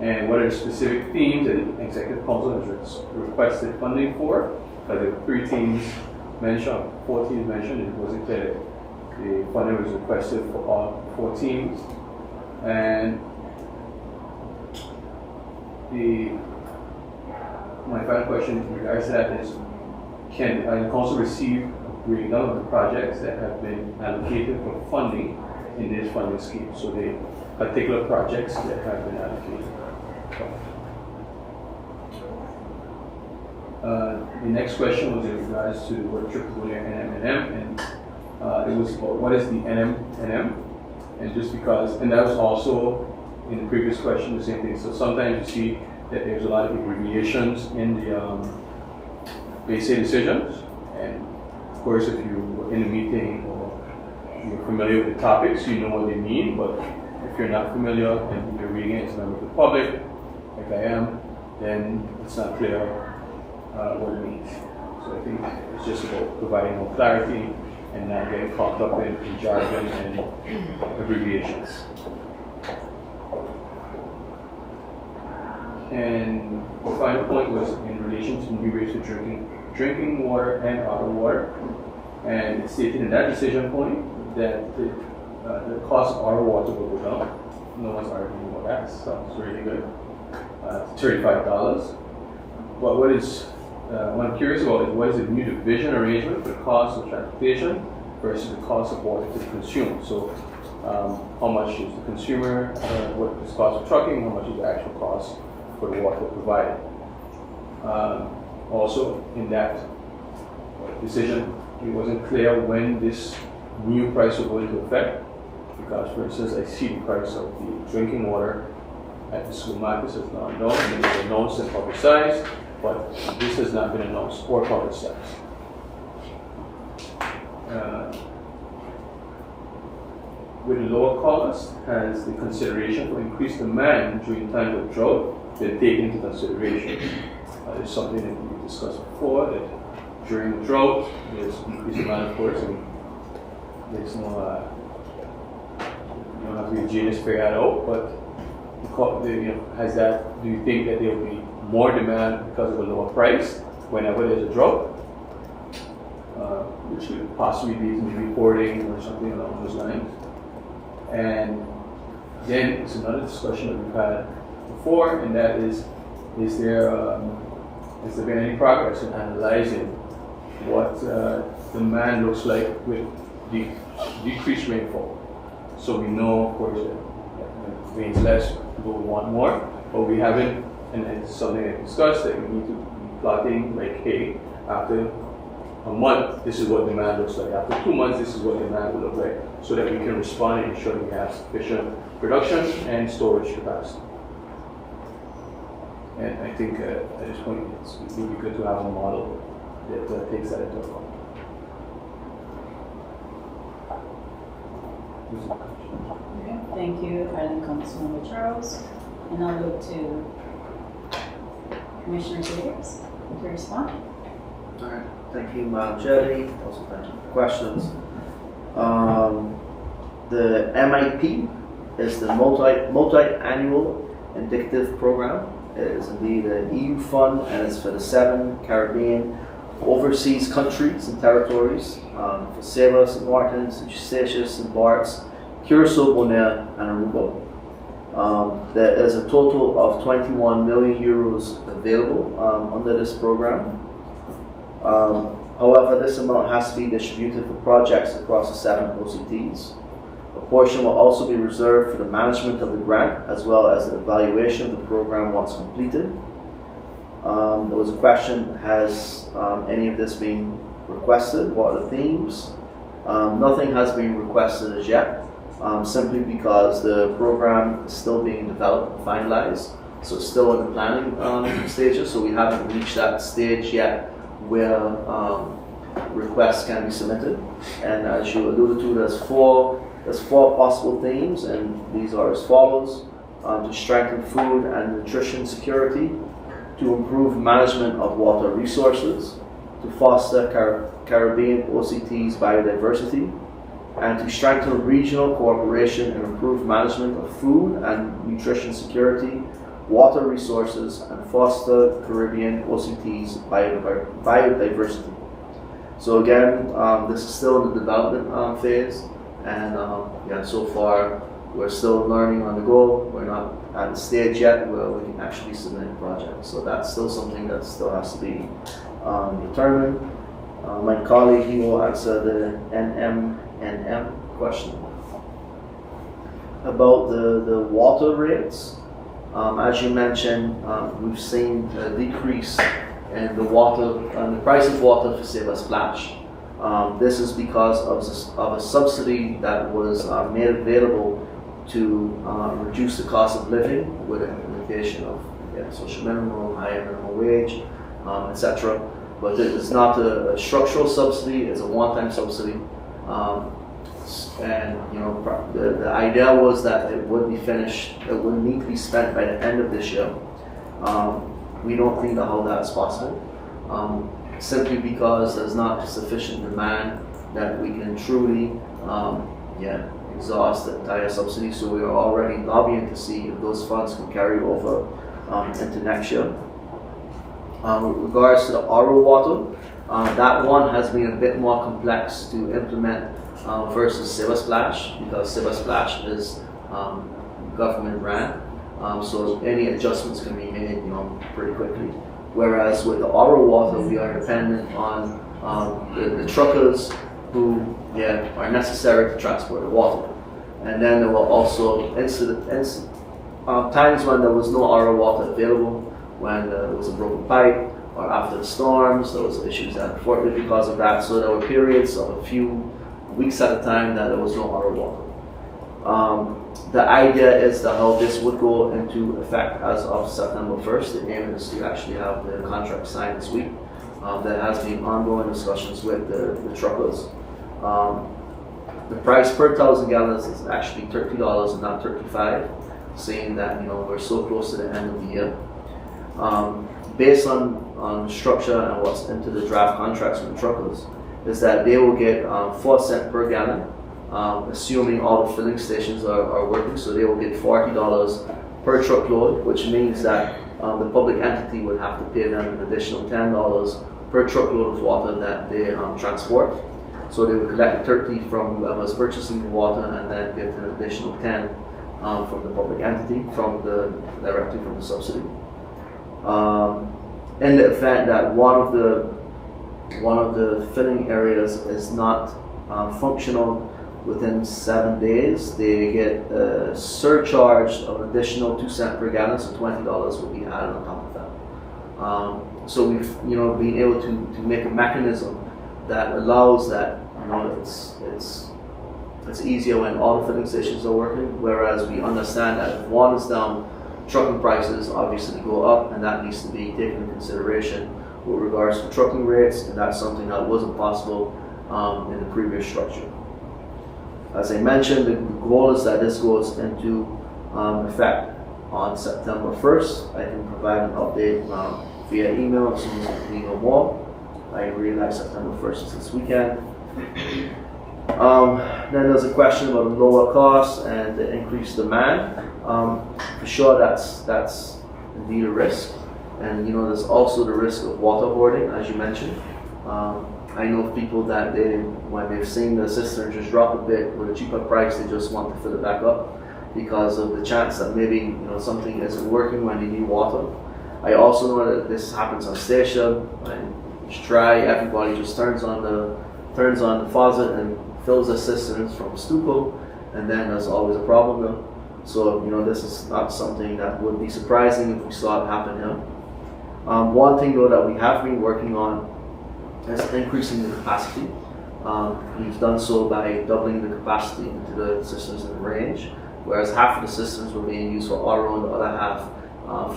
and what are the specific themes that the Executive Council has requested funding for. There were 3 themes mentioned, 4 themes mentioned, it wasn't clear that the funding was requested for all 4 teams. And my final question in regards to that is, can the Council receive a breakdown of the projects that have been allocated for funding in this funding scheme? So the particular projects that have been allocated. The next question was in regards to the word Tripolina NM&M, and it was about what is the NM&M, and just because, and that was also in the previous question the same thing. So sometimes you see that there's a lot of abbreviations in the basic decisions, and of course if you were in a meeting or you're familiar with the topics, you know what they mean, but if you're not familiar and you're reading it as a member of the public, like I am, then it's not clear what it means. So I think it's just about providing more clarity and not getting caught up in jargon and abbreviations. And the final point was in relation to new rates for drinking water and other water. And it stated in that decision point that the cost of our water will go down. No one's arguing about that, sounds really good. $35. But what I'm curious about is what is the new division arrangement for the cost of transportation versus the cost of water to the consumer. So how much is the consumer, what is the cost of trucking, how much is the actual cost for the water provided. Also in that decision, it wasn't clear when this new price will go into effect, because for instance, I see the price of the drinking water at the supermarkets is not known, and it was announced and publicized, but this has not been announced or publicized. With the lower cost, has the consideration for increased demand during times of drought been taken into consideration? It's something that we discussed before, that during the drought, there's increased demand, of course, and there's no, you don't have to be a genius to figure that out, but do you think that there will be more demand because of a lower price whenever there's a drought? Which could possibly be reporting or something along those lines. And then it's another discussion that we've had before, and that is there been any progress in analyzing what demand looks like with the decreased rainfall? So we know, of course, that when it rains less, people will want more, but we haven't, and it's something I discussed, that we need to be plotting like, hey, after a month, this is what demand looks like. After 2 months, this is what demand will look like, so that we can respond and ensure we have sufficient production and storage capacity. And I think at this point, it would be good to have a model that takes that into account. Okay, thank you, Island Councilmember Charles. And I'll look to Commissioner Davis to respond. All right, thank you, Madam Chair. Also, thank you for questions. The MIP is the multi-annual indicative program is indeed an EU fund, and it's for the 7 Caribbean overseas countries and territories, for Saba, St. Martin's, St. Eustatius, St. Bart's, Curacao, Bonaire, and Aruba. There is a total of 21 million euros available under this program. However, this amount has to be distributed for projects across the 7 OCTs. A portion will also be reserved for the management of the grant, as well as the evaluation of the program once completed. There was a question, has any of this been requested? What are the themes? Nothing has been requested as yet, simply because the program is still being developed and finalized. So it's still in the planning stages, so we haven't reached that stage yet where requests can be submitted. And as you alluded to, there's four possible themes, and these are as follows: to strengthen food and nutrition security, to improve management of water resources, to foster Caribbean OCT's biodiversity, and to strengthen regional cooperation and improve management of food and nutrition security, water resources, and foster Caribbean OCT's biodiversity. So again, this is still in the development phase, and so far we're still learning on the go. We're not at the stage yet where we can actually submit a project. So that's still something that still has to be determined. My colleague, he will answer the NMNM question. About the water rates, as you mentioned, we've seen a decrease in the price of water for Saba Splash. This is because of a subsidy that was made available to reduce the cost of living with the implementation of social minimum, higher minimum wage, etc. But it is not a structural subsidy; it's a one-time subsidy. And the idea was that it would be finished. It would need to be spent by the end of this year. We don't think that how that is possible, simply because there's not sufficient demand that we can truly exhaust the entire subsidy. So we are already lobbying to see if those funds can carry over into next year. With regards to the RO water, that one has been a bit more complex to implement versus Saba Splash, because Saba Splash is government ran, so any adjustments can be made pretty quickly. Whereas with the RO water, we are dependent on the truckers who are necessary to transport the water. And then there were also times when there was no RO water available, when there was a broken pipe, or after the storms, there was issues that unfortunately because of that. So there were periods of a few weeks at a time that there was no RO water. The idea is that how this would go into effect as of September 1st. The aim is to actually have the contract signed this week. There has been ongoing discussions with the truckers. The price per 1,000 gallons is actually $30 and not $35, saying that we're so close to the end of the year. Based on structure and what's into the draft contracts with the truckers, is that they will get 4 cents per gallon, assuming all the filling stations are working. So they will get $40 per truckload, which means that the public entity would have to pay them an additional $10 per truckload of water that they transport. So they would collect 30 from whoever's purchasing the water, and then get an additional 10 from the public entity, directly from the subsidy. In the event that one of the filling areas is not functional within 7 days, they get a surcharge of an additional 2 cents per gallon, so $20 will be added on top of that. So we've been able to make a mechanism that allows that it's easier when all the filling stations are working. Whereas we understand that if one is down, trucking prices obviously go up, and that needs to be taken into consideration with regards to trucking rates, and that's something that wasn't possible in the previous structure. As I mentioned, the goal is that this goes into effect on September 1st. I can provide an update via email as soon as we know more. I realize September 1st is this weekend. Then there's a question about the lower costs and the increased demand. For sure, that's indeed a risk. And there's also the risk of water hoarding, as you mentioned. I know of people that when they've seen the cistern just drop a bit with a cheaper price, they just want to fill it back up because of the chance that maybe something isn't working when they need water. I also know that this happens on Statia. When it's dry, everybody just turns on the faucet and fills the cisterns from Stuco, and then there's always a problem though. So this is not something that would be surprising if we saw it happen here. One thing though that we have been working on is increasing the capacity. We've done so by doubling the capacity into the cisterns in the range, whereas half of the cisterns were being used for RO and the other half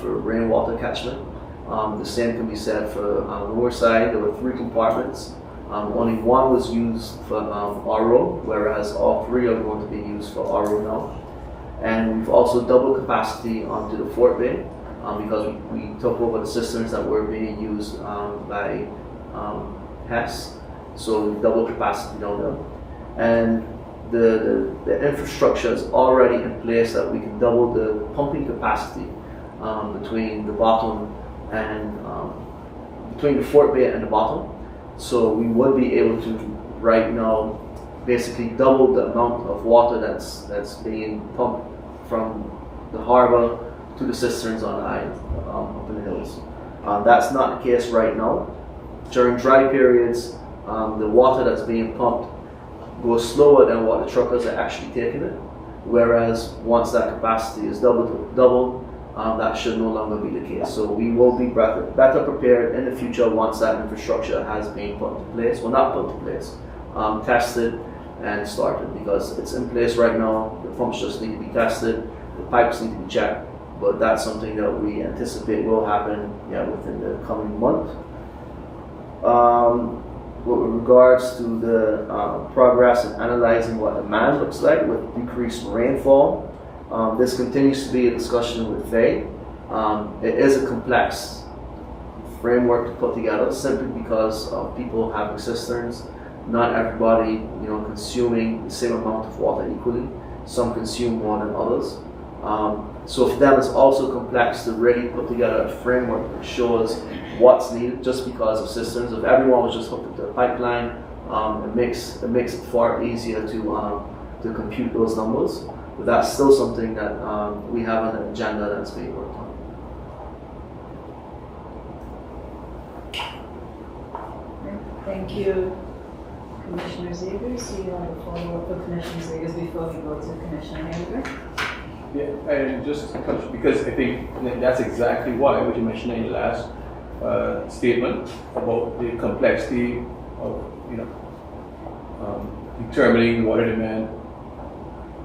for rainwater catchment. The same can be said for the lower side. There were 3 compartments. Only one was used for RO, whereas all 3 are going to be used for RO now. And we've also doubled capacity onto the Fort Bay because we took over the cisterns that were being used by Hess. So we doubled capacity down there. And the infrastructure is already in place that we can double the pumping capacity between the bottom and between the Fort Bay and the bottom. So we would be able to right now basically double the amount of water that's being pumped from the harbor to the cisterns on the island, up in the hills. That's not the case right now. During dry periods, the water that's being pumped goes slower than what the truckers are actually taking it. Whereas once that capacity is doubled, that should no longer be the case. So we will be better prepared in the future once that infrastructure has been put in place. Well, not put in place, tested and started, because it's in place right now. The pumps just need to be tested, the pipes need to be checked, but that's something that we anticipate will happen within the coming month. With regards to the progress in analyzing what demand looks like with decreased rainfall, this continues to be a discussion with FAE. It is a complex framework to put together simply because of people having cisterns. Not everybody, consuming the same amount of water equally. Some consume more than others. So for them, it's also complex to really put together a framework that shows what's needed just because of cisterns. If everyone was just hooked up to a pipeline, it makes it far easier to compute those numbers. But that's still something that we have on the agenda that's being worked on. Thank you, Commissioner Zegers. Do you want to follow up with Commissioner Zegers before we go to Commissioner Hager? Yeah, and just because I think that's exactly why, what you mentioned in the last statement about the complexity of determining water demand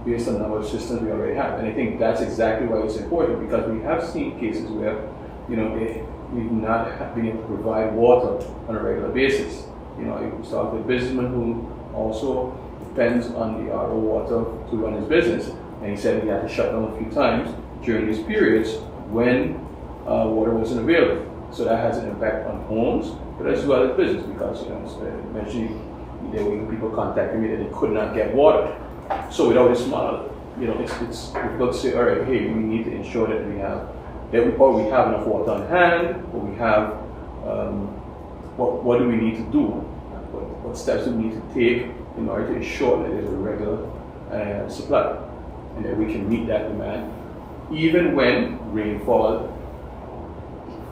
based on the number of systems we already have. And I think that's exactly why it's important, because we have seen cases where we've not been able to provide water on a regular basis. I talked with a businessman who also depends on the RO water to run his business, and he said he had to shut down a few times during these periods when water wasn't available. So that has an impact on homes, but as well as business, because eventually there were people contacting me that they could not get water. So without this model, it's difficult to say, all right, hey, we need to ensure that we have enough water on hand, or we have what do we need to do? What steps do we need to take in order to ensure that there's a regular supply, and that we can meet that demand, even when rainfall,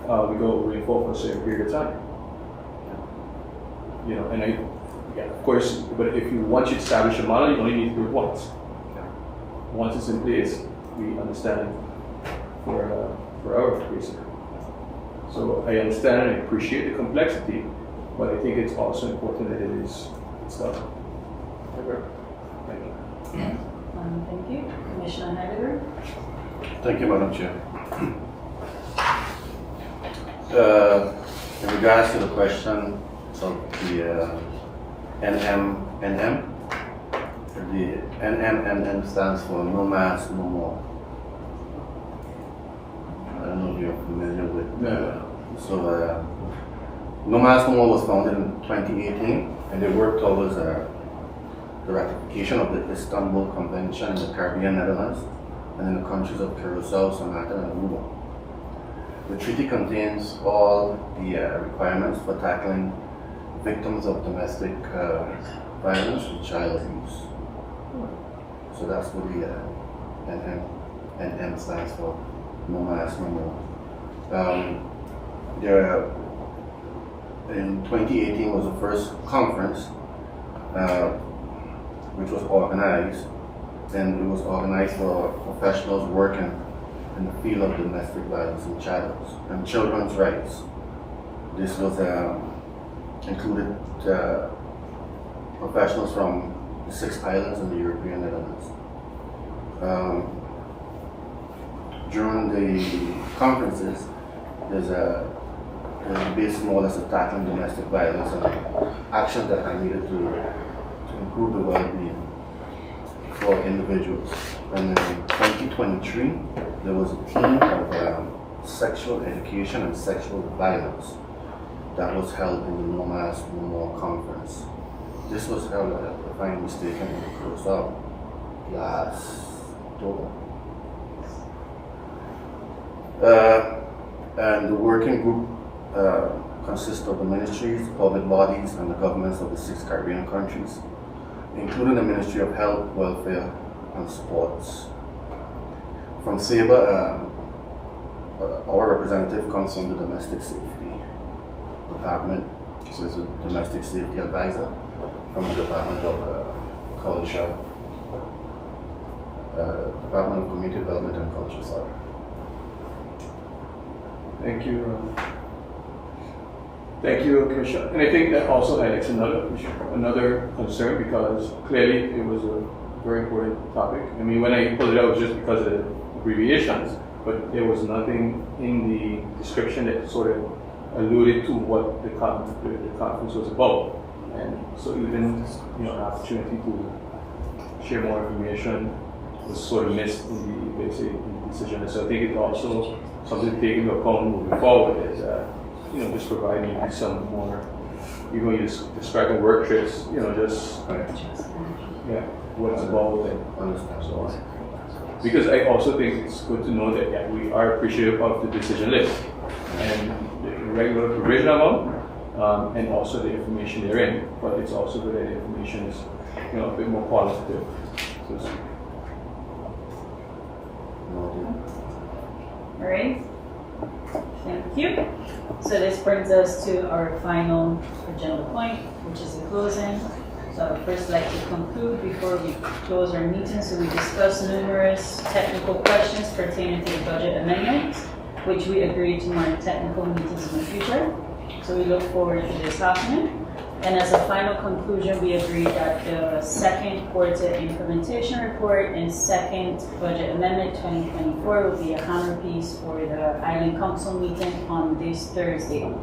we go over rainfall for a certain period of time. Of course, but once you establish a model, you only need to do it once. Once it's in place, we understand for our basically. So I understand and I appreciate the complexity, but I think it's also important that it's done. Thank you. Thank you. Commissioner Heidegger? Thank you, Madam Chair. In regards to the question of the NMNM, the NMNM stands for No Mass, No More. I don't know if you're familiar with So, No Mass, No More was founded in 2018, and they worked towards the ratification of the Istanbul Convention in the Caribbean Netherlands and in the countries of Curacao, Sumatra, and Aruba. The treaty contains all the requirements for tackling victims of domestic violence and child abuse. So that's what the NM stands for, No Mask, No More. In 2018 was the first conference which was organized, and it was organized for professionals working in the field of domestic violence and children's rights. This was included professionals from the 6 islands in the European Netherlands. During the conferences, there's based more or less on tackling domestic violence and actions that are needed to improve the well-being for individuals. And in 2023, there was a theme of sexual education and sexual violence that was held in the No Mask, No More conference. This was held, if I'm mistaken, in Curacao last October. And the working group consists of the ministries, public bodies, and the governments of the 6 Caribbean countries, including the Ministry of Health, Welfare, and Sports. From SABA, our representative comes from the Domestic Safety Department, so it's a Domestic Safety Advisor from the Department of Culture, Department of Community Development and Culture, sorry. Thank you. Thank you, Commissioner. And I think that also highlights another concern, because clearly it was a very important topic. I mean, when I pulled it out, it was just because of the abbreviations, but there was nothing in the description that sort of alluded to what the conference was about. And so even an opportunity to share more information was sort of missed in the basic decision. So I think it's also something to take into account moving forward is just providing some more, even when you describe the work trips, just what's involved and so on. Because I also think it's good to know that we are appreciative of the decision list and the regular provision of them, and also the information therein. But it's also good that the information is a bit more qualitative. All right. Thank you. So this brings us to our final agenda point, which is the closing. So I would first like to conclude before we close our meeting. So we discussed numerous technical questions pertaining to the budget amendment, which we agreed to more technical meetings in the future. So we look forward to this happening. And as a final conclusion, we agreed that the second quarter implementation report and second budget amendment 2024 will be a hammer piece for the Island Council meeting on this Thursday.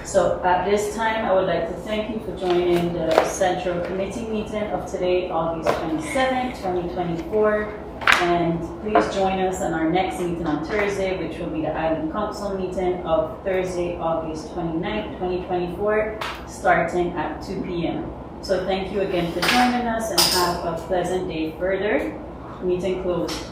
So at this time, I would like to thank you for joining the Central Committee meeting of today, August 27, 2024. And please join us on our next meeting on Thursday, which will be the Island Council meeting of Thursday, August 29, 2024, starting at 2 p.m. So thank you again for joining us and have a pleasant day further. Meeting closed.